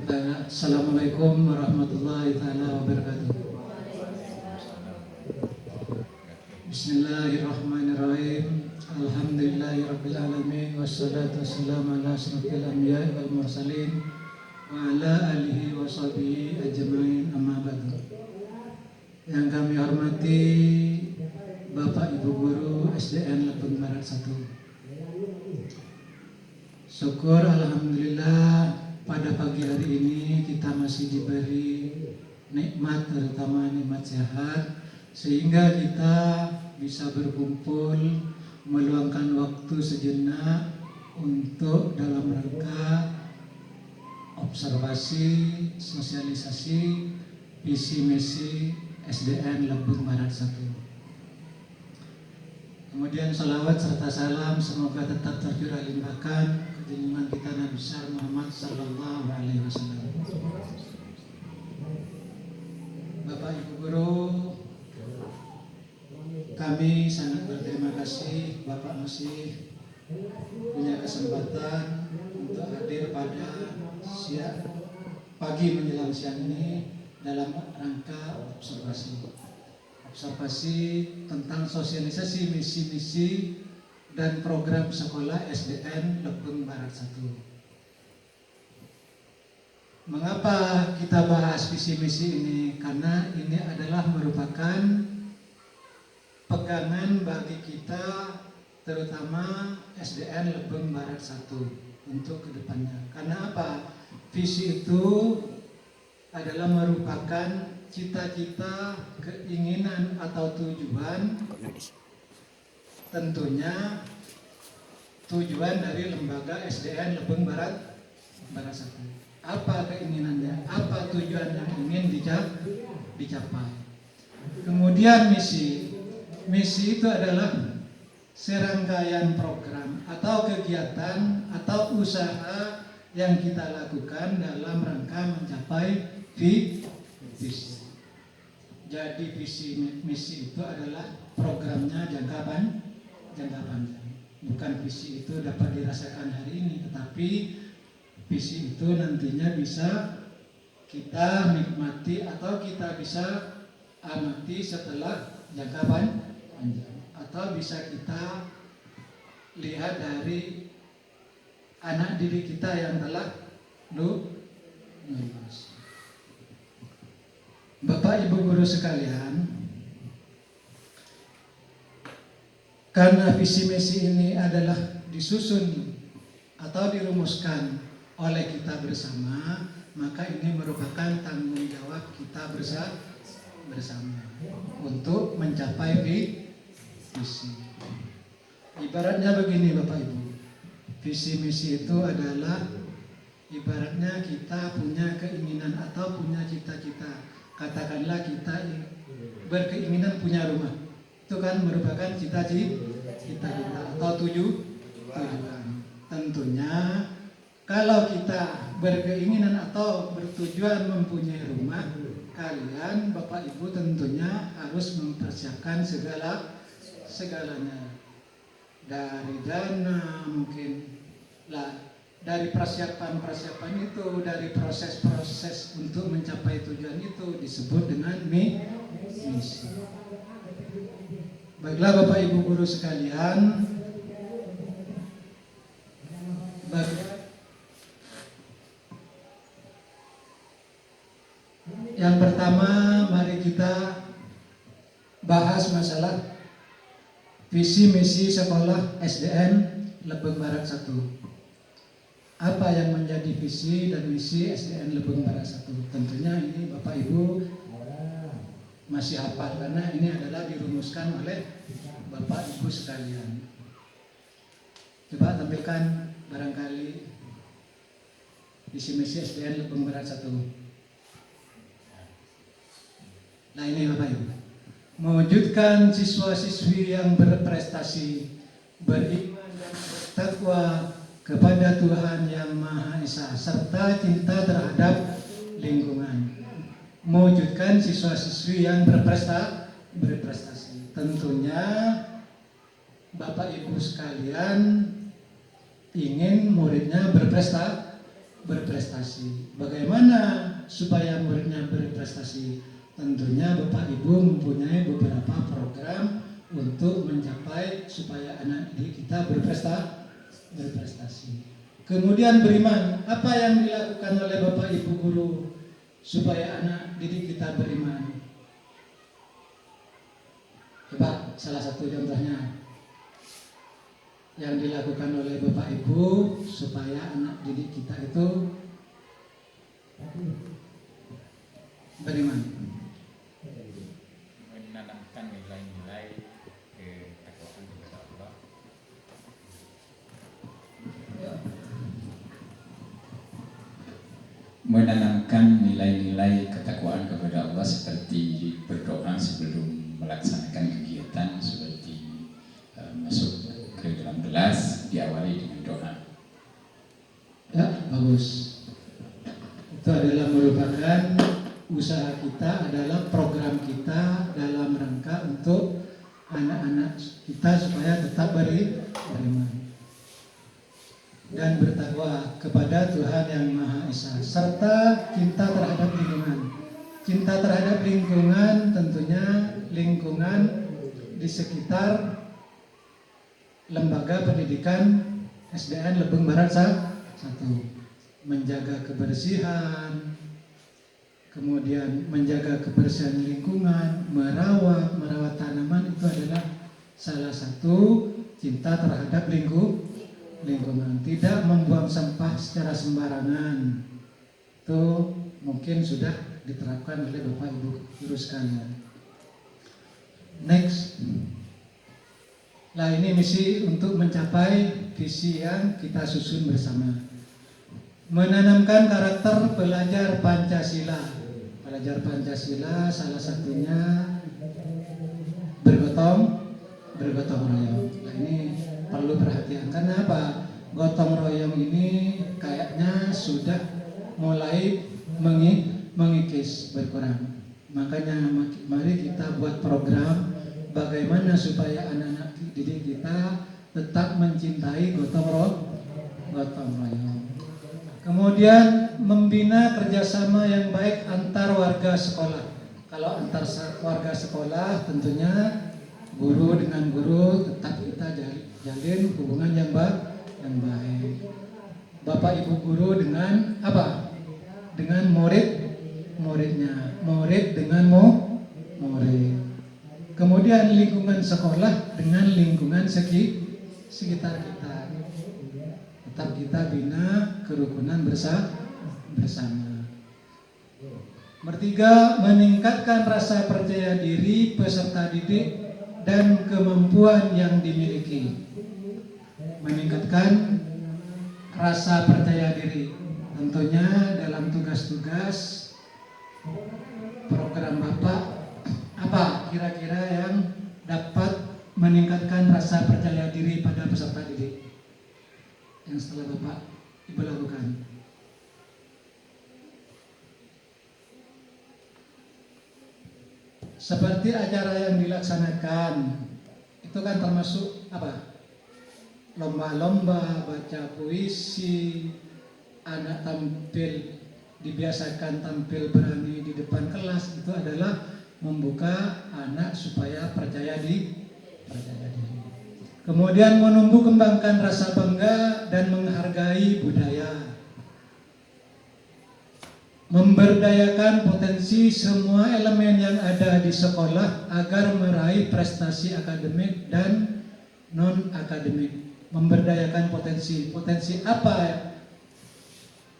Assalamualaikum warahmatullahi taala wabarakatuh. Bismillahirrahmanirrahim. Alhamdulillahirabbil alamin wassalatu wassalamu ala asyrofil anbiya'i wal mursalin wa ala alihi wa sahbihi ajmain, amma ba'du. Yang kami hormati Bapak Ibu Guru SDN Lebeng Barat 1. Syukur alhamdulillah pada pagi hari ini kita masih diberi nikmat, terutama nikmat sehat, sehingga kita bisa berkumpul meluangkan waktu sejenak untuk dalam rangka observasi, sosialisasi visi misi SDN Lebeng Barat 1. Kemudian salawat serta salam semoga tetap tercurah limpahkan junjungan kita Nabi besar Muhammad Sallallahu Alaihi Wasallam. Bapak Ibu Guru, kami sangat berterima kasih Bapak masih punya kesempatan untuk hadir pada pagi menjelang siang ini dalam rangka observasi tentang sosialisasi misi-misi dan program sekolah SDN Lebeng Barat 1. Mengapa kita bahas visi misi ini? Karena ini adalah merupakan pegangan bagi kita, terutama SDN Lebeng Barat 1 untuk kedepannya. Karena apa? Visi itu adalah merupakan cita-cita, keinginan atau tujuan, tentunya tujuan dari lembaga SDN Lebeng Barat 1. Apa keinginannya? Apa tujuan yang ingin dicapai? Kemudian misi itu adalah serangkaian program atau kegiatan atau usaha yang kita lakukan dalam rangka mencapai visi. Jadi visi misi itu adalah programnya jangka panjang. Bukan visi itu dapat dirasakan hari ini, tetapi visi itu nantinya bisa kita nikmati atau kita bisa amati setelah jangka panjang, atau bisa kita lihat dari anak didik kita yang telah lulus. Bapak Ibu Guru sekalian, karena visi misi ini adalah disusun atau dirumuskan oleh kita bersama, maka ini merupakan tanggung jawab kita bersama untuk mencapai visi. Ibaratnya begini Bapak Ibu, visi misi itu adalah ibaratnya kita punya keinginan atau punya cita-cita. Katakanlah kita berkeinginan punya rumah, itu kan merupakan cita-cita atau tujuan. Tentunya kalau kita berkeinginan atau bertujuan mempunyai rumah, kalian Bapak Ibu tentunya harus mempersiapkan segalanya, dari dana mungkin lah, dari persiapan itu, dari proses untuk mencapai tujuan itu disebut dengan misi. Baiklah Bapak Ibu Guru sekalian, yang pertama mari kita bahas masalah visi misi sekolah SDN Lebeng Barat 1. Apa yang menjadi visi dan misi SDN Lebeng Barat 1? Tentunya ini Bapak Ibu masih hafal karena ini adalah dirumuskan oleh Bapak Ibu sekalian. Coba tampilkan barangkali visi misi SDN Lebeng Barat 1. Nah ini Bapak Ibu, mewujudkan siswa-siswi yang berprestasi, beriman dan bertakwa kepada Tuhan Yang Maha Esa serta cinta terhadap lingkungan. Mewujudkan siswa-siswi yang berprestasi. Tentunya Bapak Ibu sekalian ingin muridnya berprestasi, berprestasi. Bagaimana supaya muridnya berprestasi? Tentunya Bapak Ibu mempunyai beberapa program untuk mencapai supaya anak didik kita berprestasi. Kemudian beriman. Apa yang dilakukan oleh Bapak Ibu guru supaya anak didik kita beriman? Coba salah satu contohnya yang dilakukan oleh Bapak Ibu supaya anak didik kita itu beriman. Menanamkan nilai-nilai ketakwaan kepada Allah. Menanamkan nilai-nilai ketakwaan kepada Allah seperti berdoa sebelum melaksanakan kegiatan, seperti masuk ke dalam kelas diawali dengan doa. Ya, bagus. Itu adalah merupakan usaha kita, adalah program kita dalam rangka untuk anak-anak kita supaya tetap beriman dan bertakwa kepada Tuhan Yang Maha Esa, serta cinta terhadap lingkungan. Cinta terhadap lingkungan tentunya lingkungan di sekitar lembaga pendidikan SDN Lebeng Barat 1. Menjaga kebersihan, kemudian menjaga kebersihan lingkungan, merawat tanaman, itu adalah salah satu cinta terhadap lingkungan. Tidak membuang sampah secara sembarangan. Itu mungkin sudah diterapkan oleh Bapak Ibu guru sekalian. Next. Nah, ini misi untuk mencapai visi yang kita susun bersama. Menanamkan karakter pelajar Pancasila. Pelajar Pancasila salah satunya bergotong royong. Nah, ini perlu perhatian karena apa? Gotong royong ini kayaknya sudah mulai mengikis, berkurang. Makanya mari kita buat program bagaimana supaya anak-anak didik kita tetap mencintai gotong royong. Kemudian membina kerjasama yang baik antar warga sekolah. Kalau antar warga sekolah tentunya guru dengan guru tetap kita jalin hubungan yang baik. Bapak Ibu guru dengan apa? Dengan muridnya, murid dengan murid. Kemudian lingkungan sekolah dengan lingkungan sekitar kita. Tetap kita bina kerukunan bersama. Bertiga, meningkatkan rasa percaya diri peserta didik dan kemampuan yang dimiliki. Meningkatkan rasa percaya diri. Tentunya dalam tugas-tugas program Bapak, apa kira-kira yang dapat meningkatkan rasa percaya diri pada peserta didik yang setelah Bapak Ibu lakukan? Seperti acara yang dilaksanakan, itu kan termasuk apa? Lomba-lomba, baca puisi, anak dibiasakan tampil berani di depan kelas, itu adalah membuka anak supaya percaya diri. Kemudian menumbuh kembangkan rasa bangga dan menghargai budaya. Memberdayakan potensi semua elemen yang ada di sekolah agar meraih prestasi akademik dan non-akademik. Memberdayakan potensi apa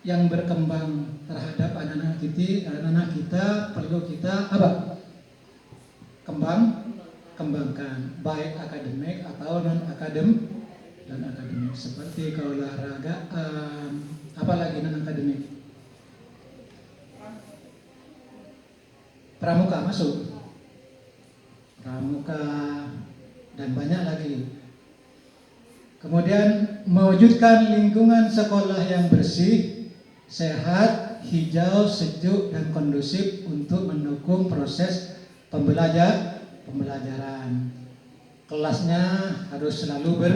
yang berkembang terhadap anak-anak kita perlu kita apa? Kembangkan, baik akademik atau non-akademik, seperti keolahragaan, apalagi non-akademik. Pramuka masuk, pramuka dan banyak lagi. Kemudian mewujudkan lingkungan sekolah yang bersih, sehat, hijau, sejuk dan kondusif untuk mendukung proses pembelajaran. Kelasnya harus selalu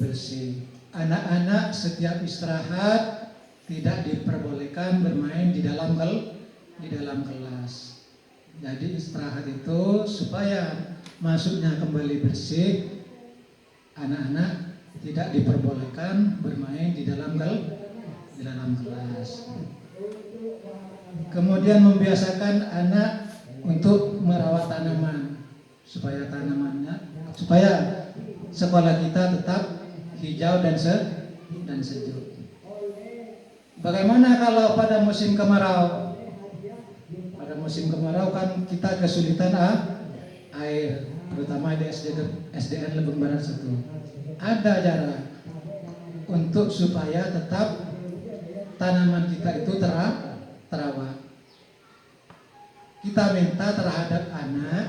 bersih. Anak-anak setiap istirahat tidak diperbolehkan bermain di dalam kelas. Jadi istirahat itu supaya masuknya kembali bersih, anak-anak tidak diperbolehkan bermain di dalam kelas. Kemudian membiasakan anak untuk merawat tanaman supaya sekolah kita tetap hijau dan sejuk. Bagaimana kalau pada musim kemarau? Pada musim kemarau kan kita kesulitan air, terutama di SDN Lebeng Barat 1. Ada cara untuk supaya tetap tanaman kita itu terawat. Kita minta terhadap anak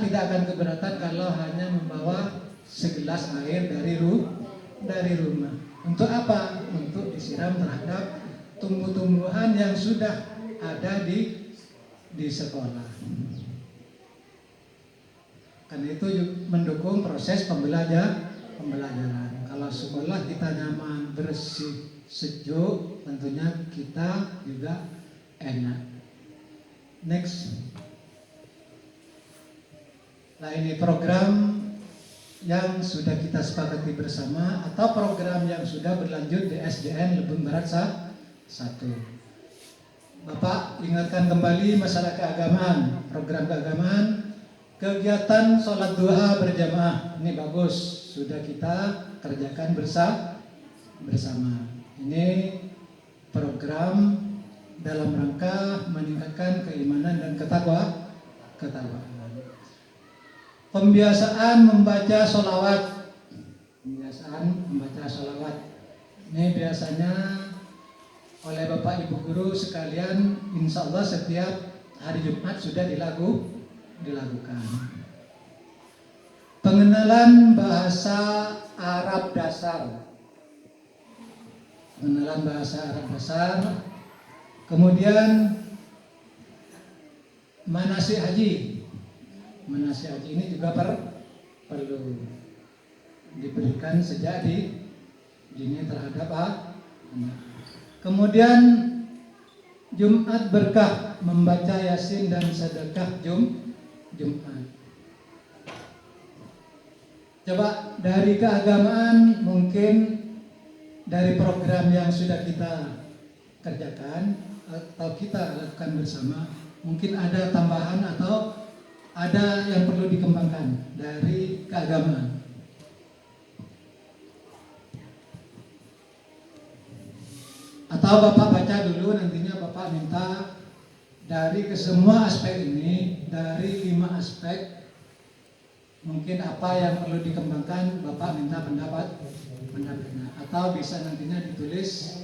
tidak akan keberatan kalau hanya membawa segelas air dari rumah. Untuk apa? Untuk disiram terhadap tumbuh-tumbuhan yang sudah ada di sekolah. Karena itu mendukung proses pembelajaran. Kalau sekolah kita nyaman, bersih, sejuk, tentunya kita juga enak. Next. Nah, ini program yang sudah kita sepakati bersama atau program yang sudah berlanjut di SDN Lebeng Barat 1. Bapak ingatkan kembali masalah keagamaan, program keagamaan, kegiatan sholat duha berjamaah. Ini bagus, sudah kita kerjakan bersama. Ini program dalam rangka meningkatkan keimanan dan ketakwaan. Pembiasaan membaca sholawat. Ini biasanya oleh Bapak Ibu Guru sekalian, insya Allah setiap hari Jumat sudah dilakukan. Pengenalan bahasa Arab dasar. Kemudian manasik haji. Manasik haji ini juga perlu diberikan sejak dini terhadap anak. Kemudian Jumat berkah, membaca Yasin dan sedekah Jumat. Coba dari keagamaan, mungkin dari program yang sudah kita kerjakan atau kita lakukan bersama, mungkin ada tambahan atau ada yang perlu dikembangkan dari keagamaan. Atau Bapak baca dulu, nantinya Bapak minta dari kesemua aspek ini, dari 5 aspek, mungkin apa yang perlu dikembangkan, Bapak minta pendapatnya. Atau bisa nantinya ditulis,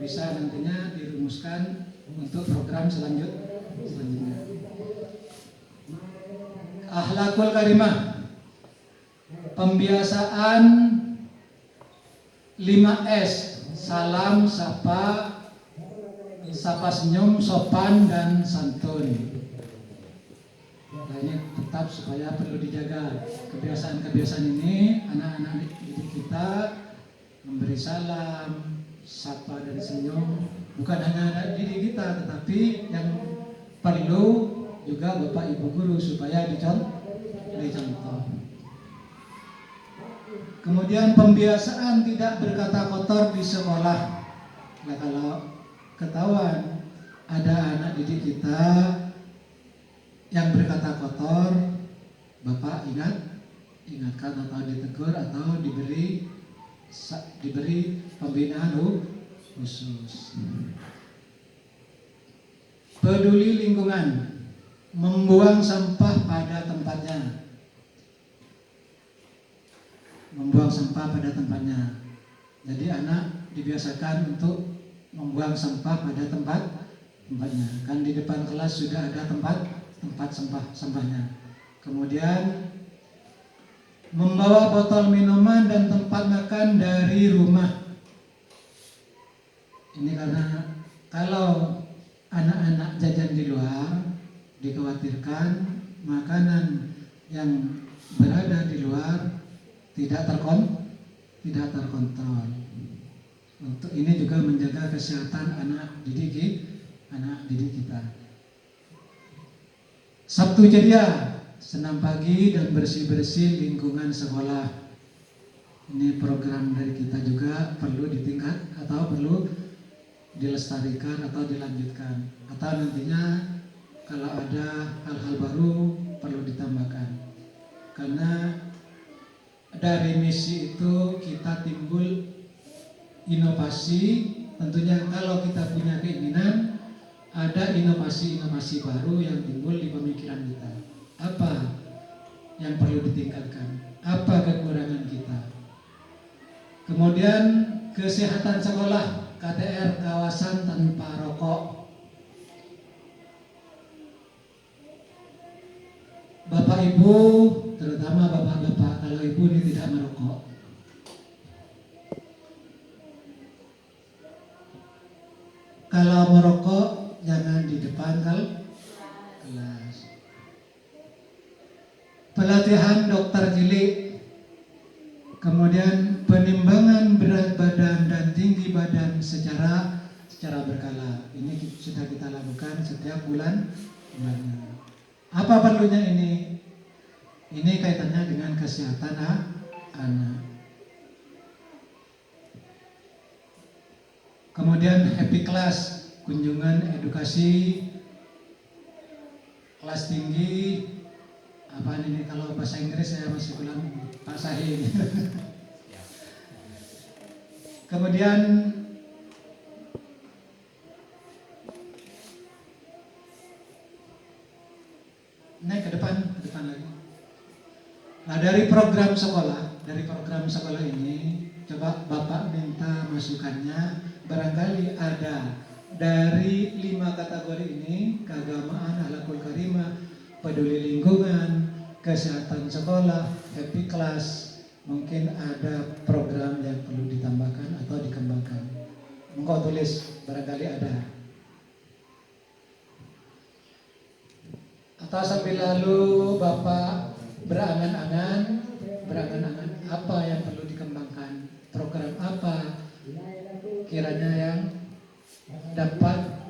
bisa nantinya dirumuskan untuk program selanjutnya. Akhlakul karimah, pembiasaan 5S, salam, sapa, senyum, sopan, dan santun. Nah, ini tetap supaya perlu dijaga kebiasaan-kebiasaan ini. Anak-anak didik kita memberi salam, sapa, dan senyum, bukan hanya didik kita, tetapi yang perlu juga Bapak Ibu Guru supaya dicontoh. Kemudian pembiasaan tidak berkata kotor di sekolah. Nah, kalau ketahuan ada anak didik kita yang berkata kotor, Bapak ingatkan atau ditegur atau diberi pembinaan khusus. Peduli lingkungan, membuang sampah pada tempatnya. Jadi anak dibiasakan untuk membuang sampah pada tempatnya. Kan di depan kelas sudah ada tempat sampahnya. Kemudian membawa botol minuman dan tempat makan dari rumah. Ini karena kalau anak-anak jajan di luar, dikhawatirkan makanan yang berada di luar tidak terkontrol. Untuk ini juga menjaga kesehatan anak didik kita. Sabtu ceria, senam pagi dan bersih-bersih lingkungan sekolah. Ini program dari kita juga perlu ditingkat atau perlu dilestarikan atau dilanjutkan. Atau nantinya kalau ada hal-hal baru perlu ditambahkan. Karena dari misi itu kita timbul inovasi. Tentunya kalau kita punya keinginan, ada inovasi-inovasi baru yang timbul di pemikiran kita. Apa yang perlu ditingkatkan? Apa kekurangan kita? Kemudian kesehatan sekolah, KTR kawasan tanpa rokok. Bapak Ibu, terutama bapak-bapak, kalau ibu ini tidak merokok, kalau merokok jangan di depan kelas. Pelatihan dokter cilik, kemudian penimbangan berat badan dan tinggi badan secara berkala. Ini sudah kita lakukan setiap bulannya. Apa perlunya ini? Ini kaitannya dengan kesehatan anak. Kemudian happy class, kunjungan edukasi kelas tinggi. Apa ini kalau bahasa Inggris saya masih belum Pak Sahih. Kemudian naik ke depan lagi. Nah, dari program sekolah ini coba Bapak minta masukannya. Barangkali ada dari 5 kategori ini: keagamaan, akhlakul karimah, peduli lingkungan, kesehatan sekolah, happy class. Mungkin ada program yang perlu ditambahkan atau dikembangkan. Engkau tulis, barangkali ada. Atau sambil lalu Bapak berangan-angan apa yang perlu dikembangkan, program apa kiranya yang dapat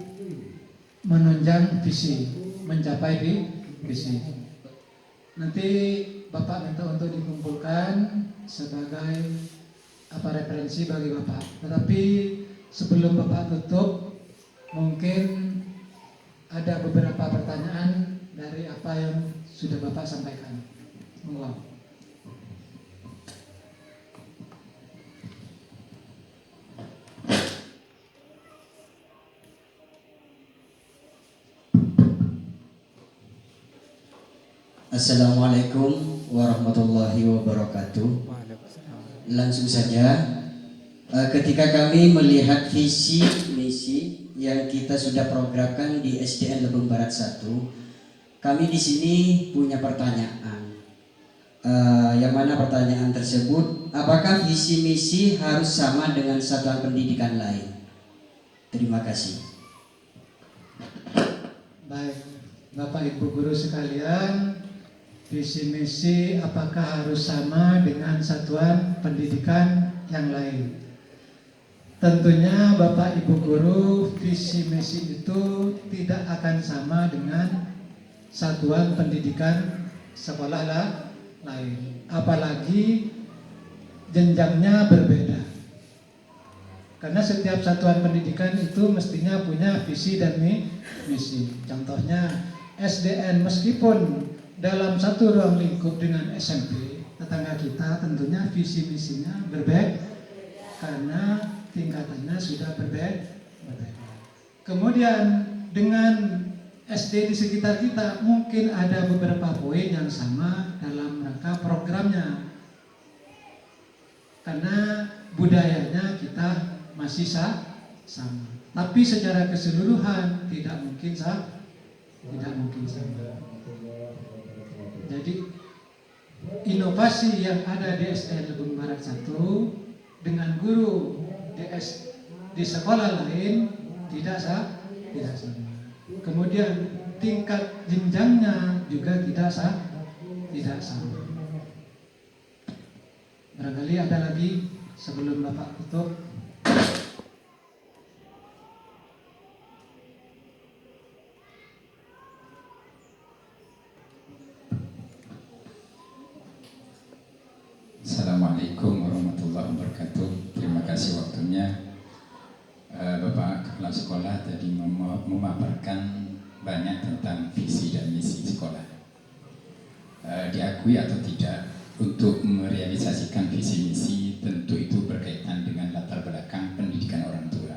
menunjang visi, mencapai visi. Nanti Bapak minta untuk dikumpulkan sebagai referensi bagi Bapak. Tetapi sebelum Bapak tutup, mungkin ada beberapa pertanyaan dari apa yang sudah Bapak sampaikan. Monggo. Assalamualaikum warahmatullahi wabarakatuh. Langsung saja, ketika kami melihat visi misi yang kita sudah programkan di SDN Lebong Barat 1, kami di sini punya pertanyaan. Yang mana pertanyaan tersebut, apakah visi misi harus sama dengan satuan pendidikan lain? Terima kasih. Baik, Bapak Ibu guru sekalian, visi misi apakah harus sama dengan satuan pendidikan yang lain? Tentunya Bapak Ibu guru, visi misi itu tidak akan sama dengan satuan pendidikan sekolah lain, apalagi jenjangnya berbeda. Karena setiap satuan pendidikan itu mestinya punya visi dan misi. Contohnya SDN, meskipun dalam satu ruang lingkup dengan SMP tetangga kita, tentunya visi misinya berbeda karena tingkatannya sudah berbeda. Kemudian dengan SD di sekitar kita mungkin ada beberapa poin yang sama dalam rangka programnya, karena budayanya kita masih sama. Tapi secara keseluruhan tidak mungkin sama. Jadi inovasi yang ada di SDN Lebong Barat 1 dengan guru di sekolah lain tidak sama. Kemudian tingkat jenjangnya juga tidak sama. Barangkali ada lagi sebelum Bapak tutup. sebelumnya Bapak Kepala Sekolah tadi memaparkan banyak tentang visi dan misi sekolah. Diakui atau tidak, untuk merealisasikan visi misi tentu itu berkaitan dengan latar belakang pendidikan orang tua.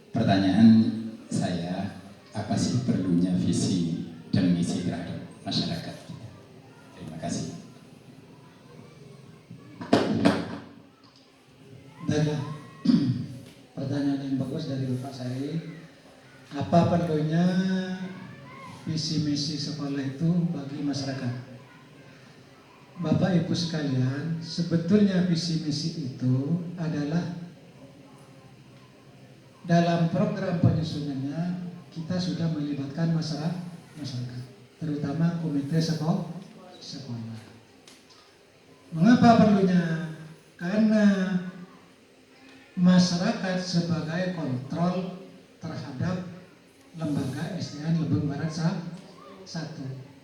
Pertanyaan saya, apa sih perlunya visi dan misi terhadap masyarakat? Terima kasih. Baiklah, pertanyaan yang bagus dari Bapak saya. Apa perlunya visi misi sekolah itu bagi masyarakat? Bapak Ibu sekalian, sebetulnya visi misi itu adalah dalam program penyusunannya kita sudah melibatkan masyarakat, terutama komite sekolah. Mengapa perlunya? Karena masyarakat sebagai kontrol terhadap lembaga SDN Lebeng Barat 1.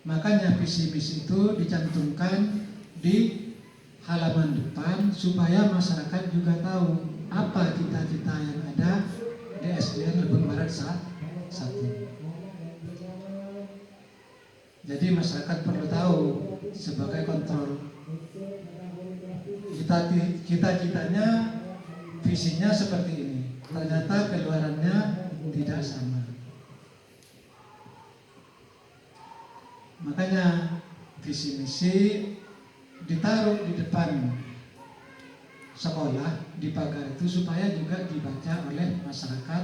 Makanya visi misi itu dicantumkan di halaman depan supaya masyarakat juga tahu apa cita-cita yang ada di SDN Lebeng Barat 1. Jadi masyarakat perlu tahu sebagai kontrol. Cita-citanya, visinya seperti ini. Ternyata keluarannya tidak sama. Makanya visi misi ditaruh di depan sekolah, di pagar itu supaya juga dibaca oleh masyarakat,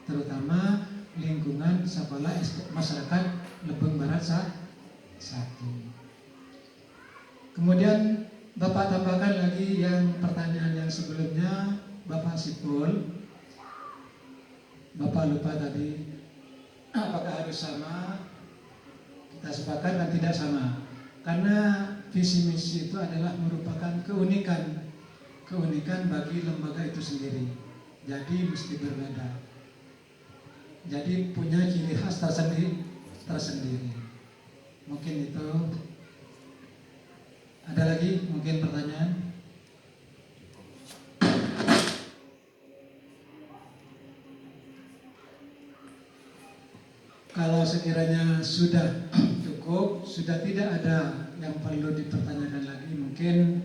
terutama lingkungan sekolah masyarakat Lebeng Barat 1. Kemudian Bapak tambahkan lagi yang pertanyaan yang sebelumnya, Bapak Sipul. Bapak lupa tadi, apakah harus sama? Kita sepakat dan tidak sama. Karena visi misi itu adalah merupakan keunikan bagi lembaga itu sendiri. Jadi mesti berbeda. Jadi punya ciri khas tersendiri. Mungkin itu. Ada lagi mungkin pertanyaan? Kalau sekiranya sudah cukup, sudah tidak ada yang perlu dipertanyakan lagi, mungkin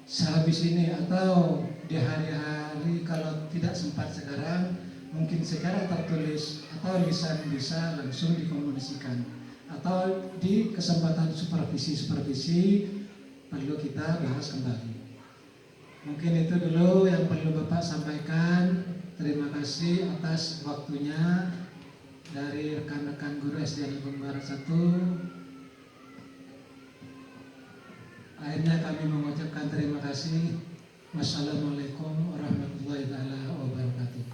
sehabis ini atau di hari-hari kalau tidak sempat sekarang, mungkin secara tertulis atau lisan bisa langsung dikomunikasikan, atau di kesempatan supervisi perlu kita bahas kembali. Mungkin itu dulu yang perlu Bapak sampaikan. Terima kasih atas waktunya dari rekan-rekan guru SDN Lebeng Barat 1. Akhirnya kami mengucapkan terima kasih. Wassalamualaikum warahmatullahi wabarakatuh.